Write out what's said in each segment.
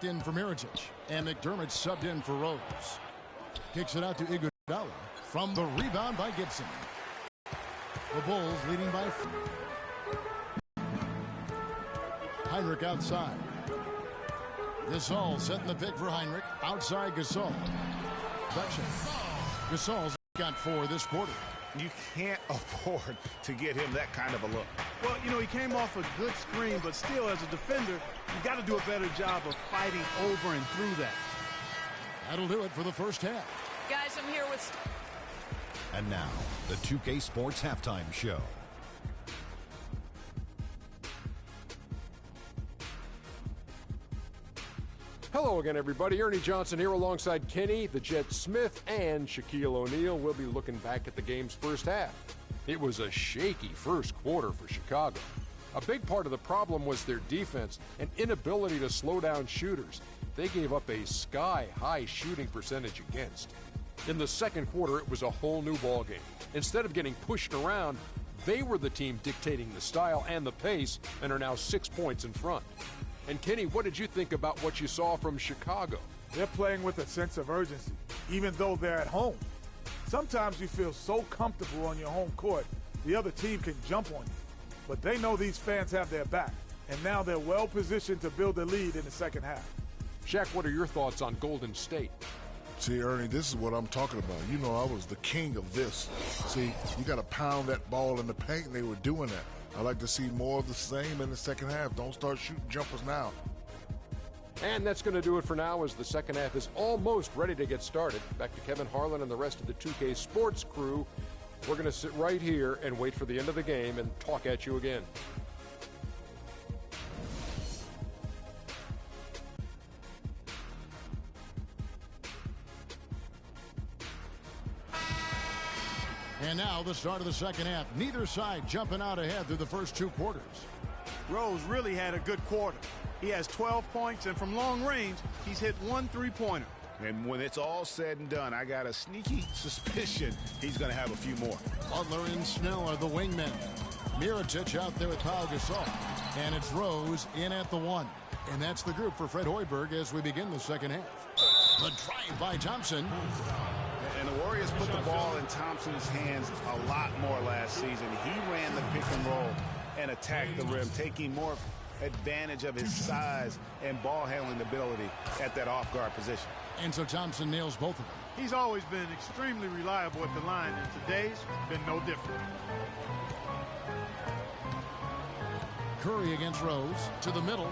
in for Mirotic, and McDermott subbed in for Rose. Kicks it out to Iguodala from the rebound by Gibson. The Bulls leading by 4. Heinrich outside. Gasol setting the pick for Heinrich. Outside Gasol. Gasol's got 4 this quarter. You can't afford to get him that kind of a look. Well, you know, he came off a good screen, but still, as a defender, you got to do a better job of fighting over and through that. That'll do it for the first half. Guys, I'm here with... And now, the 2K Sports Halftime Show. Hello again, everybody. Ernie Johnson here alongside Kenny, the Jet Smith, and Shaquille O'Neal. We'll be looking back at the game's first half. It was a shaky first quarter for Chicago. A big part of the problem was their defense and inability to slow down shooters. They gave up a sky-high shooting percentage against. In the second quarter, it was a whole new ballgame. Instead of getting pushed around, they were the team dictating the style and the pace and are now 6 points in front. And Kenny, what did you think about what you saw from Chicago? They're playing with a sense of urgency, even though they're at home. Sometimes you feel so comfortable on your home court, the other team can jump on you. But they know these fans have their back, and now they're well positioned to build a lead in the second half. Shaq, what are your thoughts on Golden State? See, Ernie, this is what I'm talking about. You know, I was the king of this. See, you got to pound that ball in the paint, and they were doing that. I like to see more of the same in the second half. Don't start shooting jumpers now. And that's going to do it for now as the second half is almost ready to get started. Back to Kevin Harlan and the rest of the 2K Sports crew. We're going to sit right here and wait for the end of the game and talk at you again. And now the start of the second half. Neither side jumping out ahead through the first 2 quarters. Rose really had a good quarter. He has 12 points, and from long range, he's hit 1 3-pointer. And when it's all said and done, I got a sneaky suspicion he's going to have a few more. Butler and Snell are the wingmen. Mirotic out there with Pau Gasol. And it's Rose in at the 1. And that's the group for Fred Hoiberg as we begin the second half. The drive by Thompson. And the Warriors put the ball in Thompson's hands a lot more last season. He ran the pick and roll and attacked the rim, taking more advantage of his size and ball handling ability at that off-guard position. And so Thompson nails both of them. He's always been extremely reliable at the line, and today's been no different. Curry against Rose to the middle.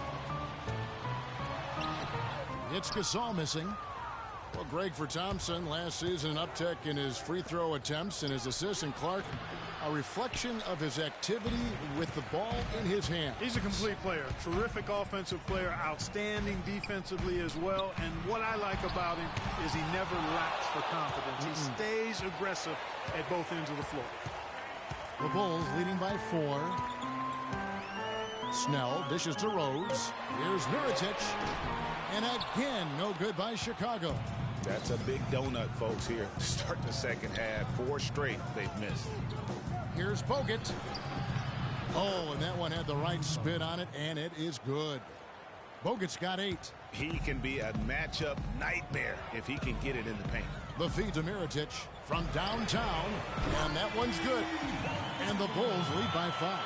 It's Gasol missing. Well, Greg, for Thompson, last season an uptick in his free throw attempts and his assists, and Clark, a reflection of his activity with the ball in his hand. He's a complete player, terrific offensive player, outstanding defensively as well, and what I like about him is he never lacks for confidence. He stays aggressive at both ends of the floor. The Bulls leading by 4. Snell dishes to Rose. Here's Mirotic. And again, no good by Chicago. That's a big donut, folks, here. Start the second half. 4 straight they've missed. Here's Bogut. Oh, and that one had the right spin on it, and it is good. Bogut's got 8. He can be a matchup nightmare if he can get it in the paint. The feed to Mirotic from downtown, and that one's good. And the Bulls lead by 5.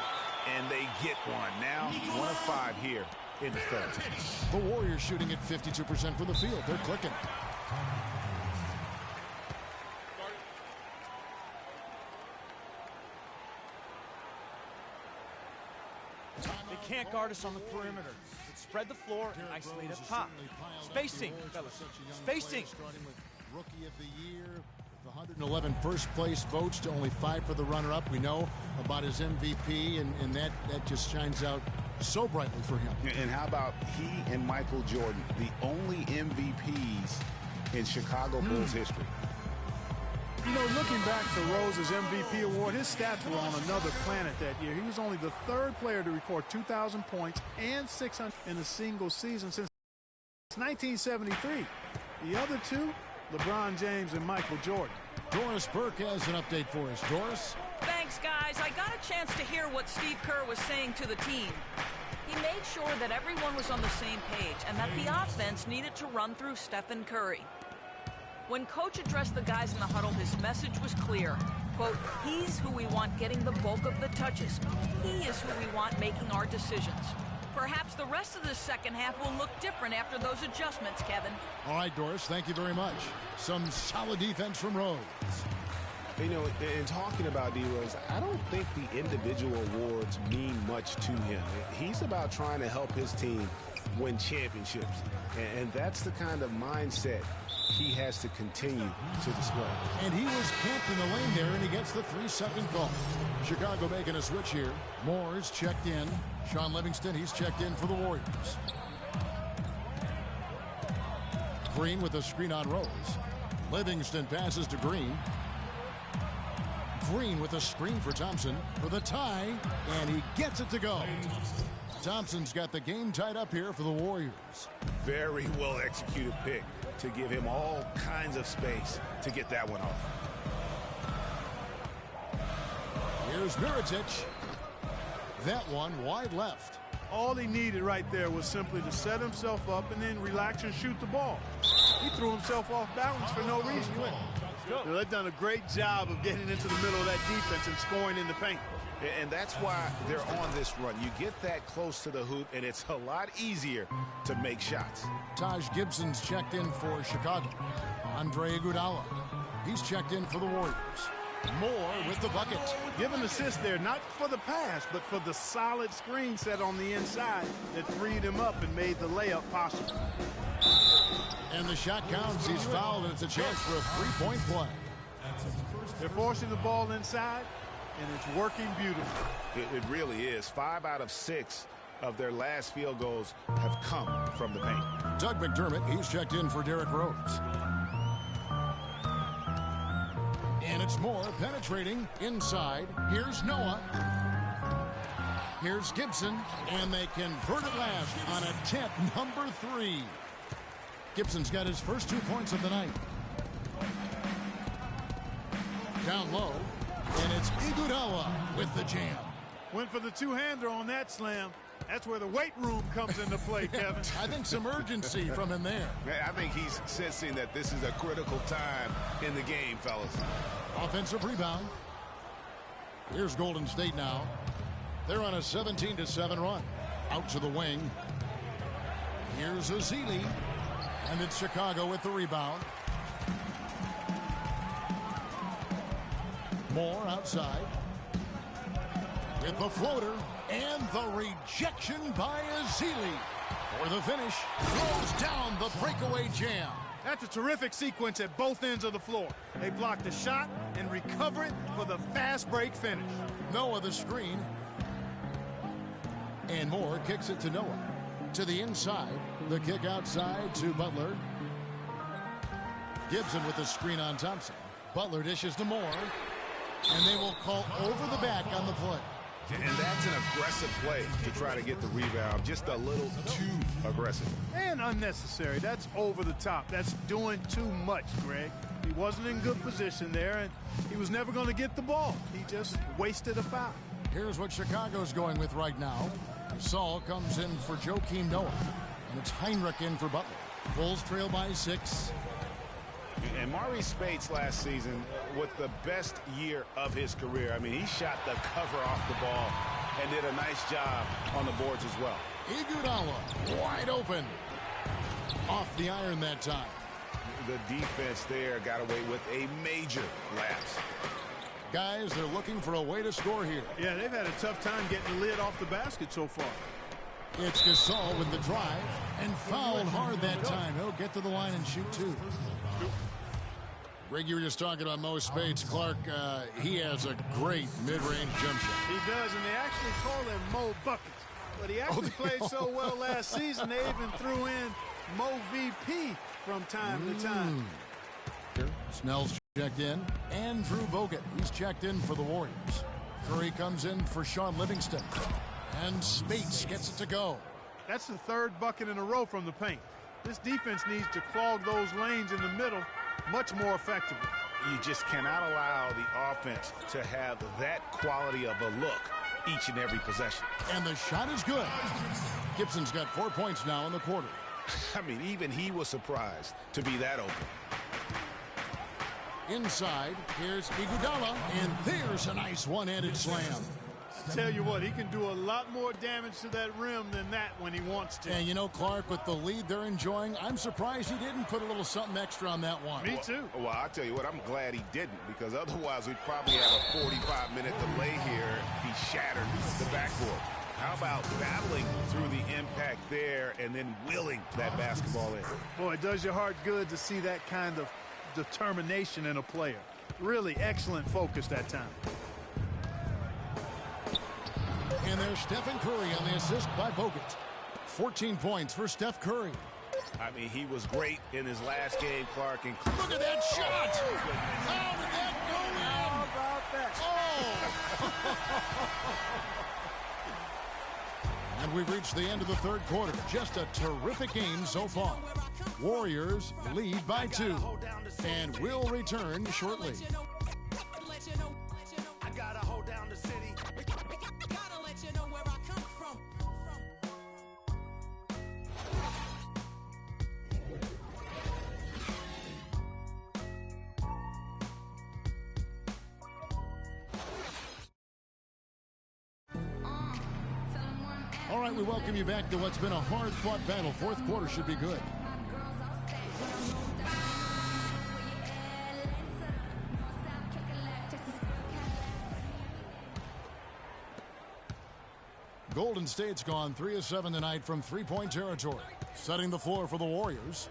And they get one. Now 1 of 5 here in the third. The Warriors shooting at 52% from the field. They're clicking. They can't guard us on the perimeter. Let's spread the floor and isolate up top. Spacing, fellas. Spacing. Starting with Rookie of the Year, with 111 first place votes to only 5 for the runner-up. We know about his MVP, and that just shines out so brightly for him. And how about he and Michael Jordan, the only MVPs in Chicago Bulls history? You know, looking back to Rose's MVP award, his stats were on another planet that year. He was only the 3rd player to record 2,000 points and 600 in a single season since 1973. The other 2, LeBron James and Michael Jordan. Doris Burke has an update for us. Doris? Thanks, guys. I got a chance to hear what Steve Kerr was saying to the team. He made sure that everyone was on the same page and that the offense needed to run through Stephen Curry. When Coach addressed the guys in the huddle, his message was clear. Quote, he's who we want getting the bulk of the touches. He is who we want making our decisions. Perhaps the rest of the second half will look different after those adjustments, Kevin. All right, Doris, thank you very much. Some solid defense from Rose. You know, in talking about D. Rose, I don't think the individual awards mean much to him. He's about trying to help his team win championships. And that's the kind of mindset he has to continue to display. And he was camped in the lane there, and he gets the 3-second call. Chicago making a switch here. Moore's checked in. Sean Livingston, he's checked in for the Warriors. Green with a screen on Rose. Livingston passes to Green. Green with a screen for Thompson for the tie, and he gets it to go. Thompson's got the game tied up here for the Warriors. Very well executed pick to give him all kinds of space to get that one off. Here's Mirotic. That one wide left. All he needed right there was simply to set himself up and then relax and shoot the ball. He threw himself off balance for no reason. They've done a great job of getting into the middle of that defense and scoring in the paint. And that's why they're on this run. You get that close to the hoop, and it's a lot easier to make shots. Taj Gibson's checked in for Chicago. Andre Iguodala, he's checked in for the Warriors. Moore with the bucket. Give an assist there, not for the pass, but for the solid screen set on the inside that freed him up and made the layup possible. And the shot counts. He's fouled, and it's a chance for a three-point play. They're forcing the ball inside, and it's working beautifully. It really is. 5 out of 6 of their last field goals have come from the paint. Doug McDermott, he's checked in for Derrick Rose. And it's Moore penetrating inside. Here's Noah. Here's Gibson, and they convert it last on attempt number 3. Gibson's got his first 2 points of the night. Down low, and it's Iguodala with the jam. Went for the two-hander on that slam. That's where the weight room comes into play, Kevin. I think some urgency from him there. I think he's sensing that this is a critical time in the game, fellas. Offensive rebound. Here's Golden State now. They're on a 17-7 run. Out to the wing. Here's Azili. And it's Chicago with the rebound. Moore outside. With the floater. And the rejection by Azili. For the finish. Throws down the breakaway jam. That's a terrific sequence at both ends of the floor. They block the shot and recover it for the fast break finish. Noah the screen. And Moore kicks it to Noah. To the inside. The kick outside to Butler. Gibson with the screen on Thompson. Butler dishes to Moore. And they will call over the back on the play. And that's an aggressive play to try to get the rebound. Just a little too aggressive. And unnecessary. That's over the top. That's doing too much, Greg. He wasn't in good position there, and he was never going to get the ball. He just wasted a foul. Here's what Chicago's going with right now. Saul comes in for Joakim Noah. And it's Heinrich in for Butler. Bulls trail by 6. And Maurice Spates last season with the best year of his career. I mean, he shot the cover off the ball and did a nice job on the boards as well. Iguodala wide open. Off the iron that time. The defense there got away with a major lapse. Guys, they're looking for a way to score here. Yeah, they've had a tough time getting the lid off the basket so far. It's Gasol with the drive and fouled hard that time. He'll get to the line and shoot 2. Greg, you were just talking about Mo Spates. Clark, he has a great mid-range jump shot. He does, and they actually call him Mo Buckets. But he actually played so well last season, they even threw in Mo VP from time to time. Here, Snell's checked in. Andrew Bogut, he's checked in for the Warriors. Curry comes in for Sean Livingston. And Spates gets it to go. That's the 3rd bucket in a row from the paint. This defense needs to clog those lanes in the middle much more effectively. You just cannot allow the offense to have that quality of a look each and every possession. And the shot is good. Gibson's got 4 points now in the quarter. I mean, even he was surprised to be that open. Inside, here's Iguodala, and there's a nice one-handed slam. Tell you what, he can do a lot more damage to that rim than that when he wants to. And you know, Clark, with the lead they're enjoying, I'm surprised he didn't put a little something extra on that one. Me too. Well, I'll tell you what, I'm glad he didn't, because otherwise we'd probably have a 45-minute delay here if he shattered the backboard. How about battling through the impact there and then willing that basketball in? Boy, it does your heart good to see that kind of determination in a player. Really excellent focus that time. And there's Stephen Curry on the assist by Bogut. 14 points for Steph Curry. I mean, he was great in his last game, Clark. And look at that shot! How did that go in? How about that? Oh! And we've reached the end of the third quarter. Just a terrific game so far. Warriors lead by 2. And we'll return shortly. All right, we welcome you back to what's been a hard-fought battle. Fourth quarter should be good. Golden State's gone 3 of 7 tonight from three-point territory. Setting the floor for the Warriors.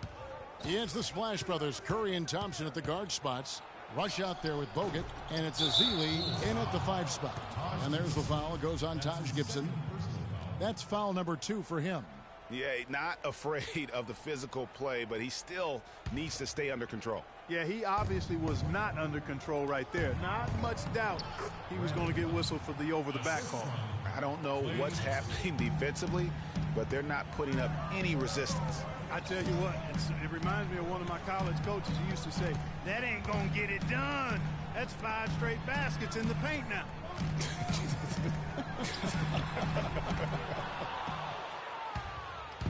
It's the Splash Brothers, Curry and Thompson at the guard spots. Rush out there with Bogut, and it's Azili in at the 5 spot. And there's the foul. It goes on Taj Gibson. That's foul number 2 for him. Yeah, not afraid of the physical play, but he still needs to stay under control. Yeah, he obviously was not under control right there. Not much doubt he was going to get whistled for the over-the-back call. I don't know what's happening defensively, but they're not putting up any resistance. I tell you what, it reminds me of one of my college coaches who used to say, that ain't going to get it done. That's 5 straight baskets in the paint now.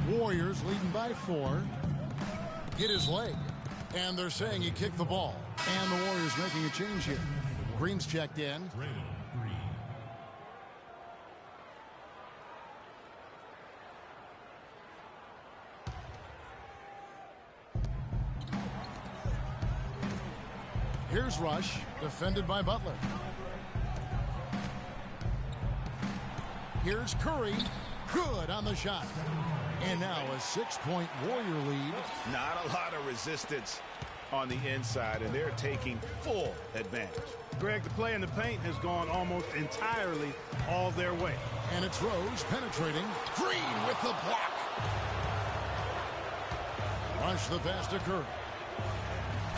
Warriors leading by 4. Hit his leg. And they're saying he kicked the ball. And the Warriors making a change here. Green's checked in. Here's Rush, defended by Butler. Here's Curry. Good on the shot. And now a 6-point Warrior lead. Not a lot of resistance on the inside, and they're taking full advantage. Greg, the play in the paint has gone almost entirely all their way. And it's Rose penetrating. Green with the block. Rush the pass to Curry.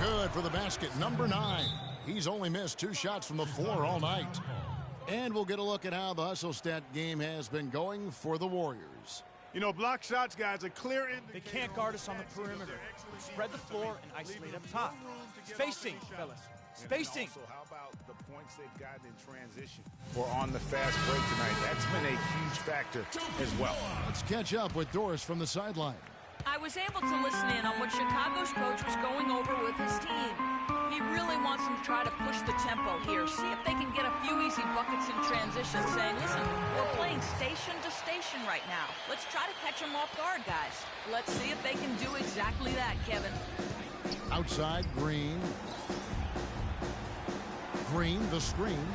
Good for the basket, number 9. He's only missed 2 shots from the floor all night. And we'll get a look at how the hustle stat game has been going for the Warriors. You know, block shots, guys, are clear indicator. They can't guard us on the perimeter. Spread the floor and isolate up top. Spacing, fellas. Spacing. So how about the points they've gotten in transition or on the fast break tonight? That's been a huge factor as well. Let's catch up with Doris from the sideline. I was able to listen in on what Chicago's coach was going over with his team. He really wants them to try to push the tempo here, see if they can get a few easy buckets in transition, saying, listen, we're playing station to station right now. Let's try to catch them off guard, guys. Let's see if they can do exactly that, Kevin. Outside, Green. Green, the screen.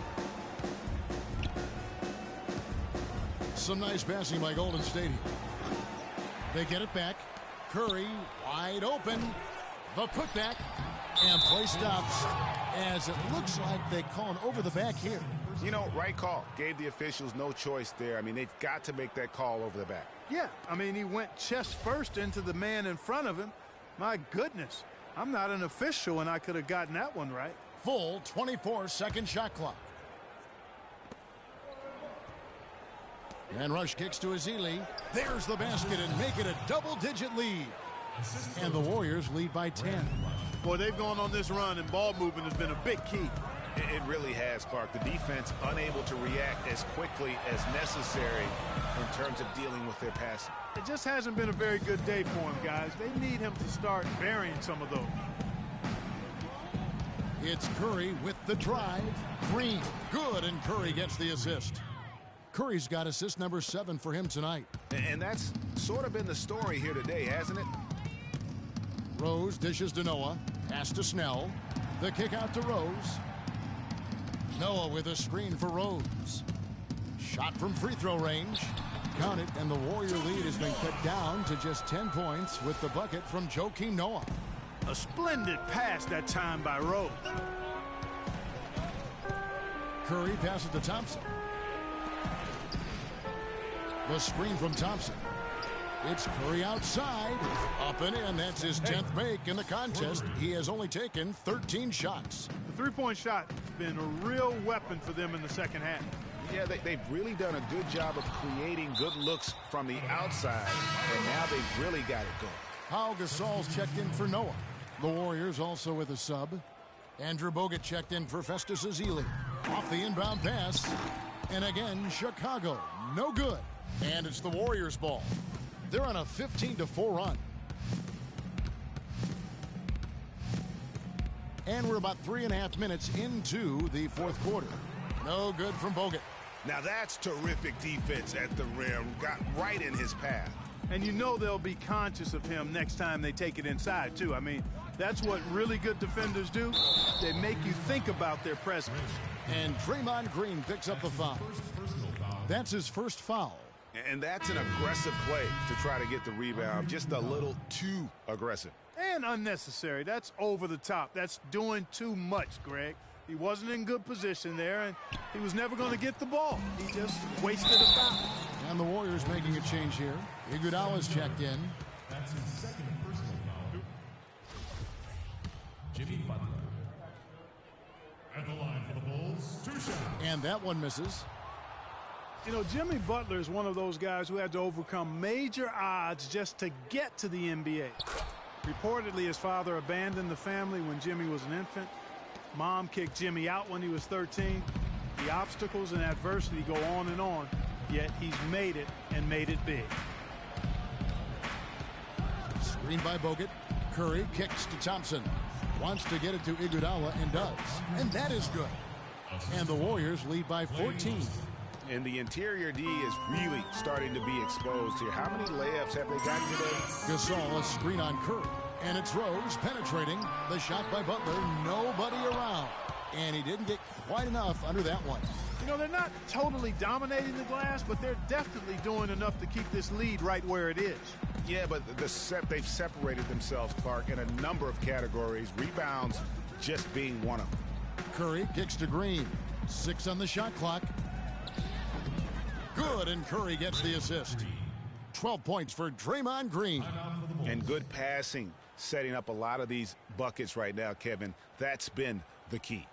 Some nice passing by Golden State here. They get it back. Curry wide open. The putback. And play stops as it looks like they call an over the back here. You know, right call. Gave the officials no choice there. I mean, they've got to make that call over the back. Yeah, I mean, he went chest first into the man in front of him. My goodness, I'm not an official, and I could have gotten that one right. Full 24-second shot clock. And Rush kicks to Azili. There's the basket and make it a double-digit lead. And the Warriors lead by 10. Boy, they've gone on this run, and ball movement has been a big key. It really has, Clark. The defense unable to react as quickly as necessary in terms of dealing with their passing. It just hasn't been a very good day for him, guys. They need him to start burying some of those. It's Curry with the drive. Green, good, and Curry gets the assist. Curry's got assist number 7 for him tonight. And that's sort of been the story here today, hasn't it? Rose dishes to Noah. Pass to Snell. The kick out to Rose. Noah with a screen for Rose. Shot from free throw range. Count it, and the Warrior lead has been cut down to just 10 points with the bucket from Joakim Noah. A splendid pass that time by Rose. Curry passes to Thompson. The screen from Thompson. It's Curry outside. Up and in. That's his 10th make in the contest. He has only taken 13 shots. The three-point shot has been a real weapon for them in the second half. Yeah, they've really done a good job of creating good looks from the outside, and now they've really got it going. Pau Gasol's checked in for Noah. The Warriors also with a sub. Andrew Bogut checked in for Festus Ezeli. Off the inbound pass. And again, Chicago. No good. And it's the Warriors' ball. They're on a 15-4 run. And we're about 3.5 minutes into the fourth quarter. No good from Bogut. Now that's terrific defense at the rim. Got right in his path. And you know they'll be conscious of him next time they take it inside, too. I mean, that's what really good defenders do. They make you think about their presence. And Draymond Green picks up the foul. That's his first foul. And that's an aggressive play to try to get the rebound. Just a little too aggressive. And unnecessary. That's over the top. That's doing too much, Greg. He wasn't in good position there, and he was never going to get the ball. He just wasted a foul. And the Warriors making a change here. Iguodala's checked in. That's his second personal foul. Jimmy Butler. At the line for the Bulls, 2 shots. And that one misses. You know, Jimmy Butler is one of those guys who had to overcome major odds just to get to the NBA. Reportedly, his father abandoned the family when Jimmy was an infant. Mom kicked Jimmy out when he was 13. The obstacles and adversity go on, yet he's made it and made it big. Screen by Bogut. Curry kicks to Thompson. Wants to get it to Iguodala and does. And that is good. And the Warriors lead by 14. And the interior D is really starting to be exposed here. How many layups have they gotten today? Gasol, a screen on Curry. And it's Rose penetrating. The shot by Butler. Nobody around. And he didn't get quite enough under that one. You know, they're not totally dominating the glass, but they're definitely doing enough to keep this lead right where it is. Yeah, but they've separated themselves, Clark, in a number of categories. Rebounds just being one of them. Curry kicks to Green. 6 on the shot clock. Good, and Curry gets the assist. 12 points for Draymond Green. And good passing, setting up a lot of these buckets right now, Kevin. That's been the key.